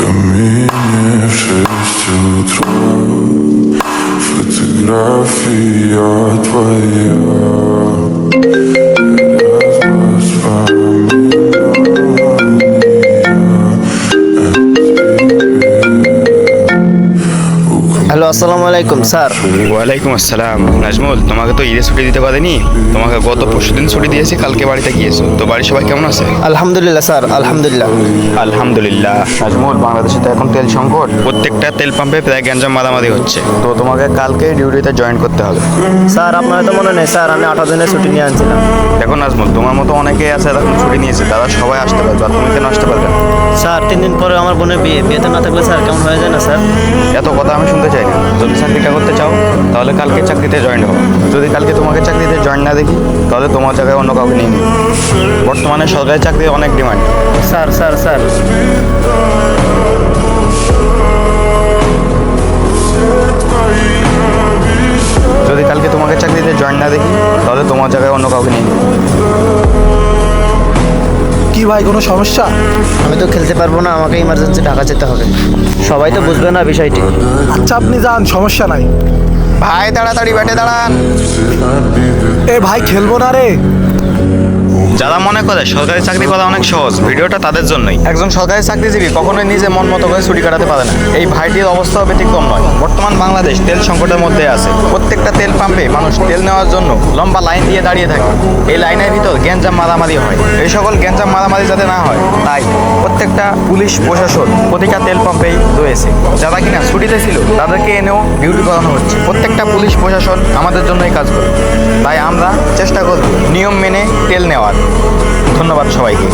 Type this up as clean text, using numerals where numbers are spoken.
камине в 6 утра фотография твоя. Hello, আসসালামু আলাইকুম sir. ওয়ালাইকুম আসসালাম। নাজমুল, তোমাকে তো ঈদে ছুটি দিতে পারেনি। তোমাকে গত পরশুদিন ছুটি দিয়েছি, কালকে বাড়িতে গিয়েছো। তো বাড়ির সবাই কেমন আছে? আলহামদুলিল্লাহ স্যার, আলহামদুলিল্লাহ। আলহামদুলিল্লাহ। নাজমুল, বাংলাদেশে তো এখন তেল সংকট, প্রত্যেকটা তেল পাম্পে প্রায় গ্যাঞ্জাম মারামারি হচ্ছে। তো তোমাকে কালকে ডিউটিতে জয়েন করতে হবে। স্যার, আপনার তো মনে নেই স্যার, আমি 8 দিনের ছুটি নিয়ে আনছিলাম। দেখো নাজমুল, তোমার মতো অনেকেই আছে এখন ছুটি নিয়েছে, তারা সবাই আসতে পারবে, আর তুমি কেন আসতে পারবে না? স্যার, 3 দিন পরে আমার বোনের বিয়ে, বিয়েতে না থাকলে স্যার কেমন হয়ে যায় না স্যার? এত কথা আমি শুনতে চাই না। যদি চাকরিটা করতে চাও তাহলে কালকে চাকরিতে জয়েন হও। যদি কালকে তোমাকে চাকরিতে জয়েন না দেখি তাহলে তোমার জায়গায় অন্য কাউকে নিয়ে নিই। বর্তমানে সরকারি চাকরির অনেক ডিমান্ড। স্যার স্যার স্যার যদি কালকে তোমাকে চাকরিতে জয়েন না দেখি তাহলে তোমার জায়গায় অন্য কাউকে নিয়ে নিই। কি ভাই, কোনো সমস্যা? আমি তো খেলতে পারবো না, আমাকে ইমার্জেন্সি ঢাকা যেতে হবে। সবাই তো বুঝবে না বিষয়টি। আচ্ছা, আপনি যান, সমস্যা নাই। ভাই তাড়াতাড়ি ব্যাটে দাঁড়ান। এ ভাই, খেলবো না রে। যারা মনে করে সরকারি চাকরি করা অনেক সহজ, ভিডিওটা তাদের জন্যই। একজন সরকারি চাকরিজীবী কখনোই নিজে মন মতো করে ছুটি কাটাতে পারে না। এই ভাইটির অবস্থাও ব্যতিক্রম নয়। বর্তমান বাংলাদেশ তেল সংকটের মধ্যে আছে। প্রত্যেকটা তেল পাম্পে মানুষ তেল নেওয়ার জন্য লম্বা লাইন দিয়ে দাঁড়িয়ে থাকে। এই লাইনের ভিতর গ্যাঞ্জাম মারামারি হয়। এই সকল গ্যাঞ্জাম মারামারি যাতে না হয় তাই প্রত্যেকটা পুলিশ প্রশাসন প্রতিটা তেল পাম্পেই রয়েছে। যারা কিনা ছুটিতে ছিল তাদেরকে এনেও ডিউটি করানো হচ্ছে। প্রত্যেকটা পুলিশ প্রশাসন আমাদের জন্যই কাজ করে। তাই আমরা চেষ্টা করব নিয়ম মেনে তেল নেওয়ার। ধন্যবাদ সবাইকে।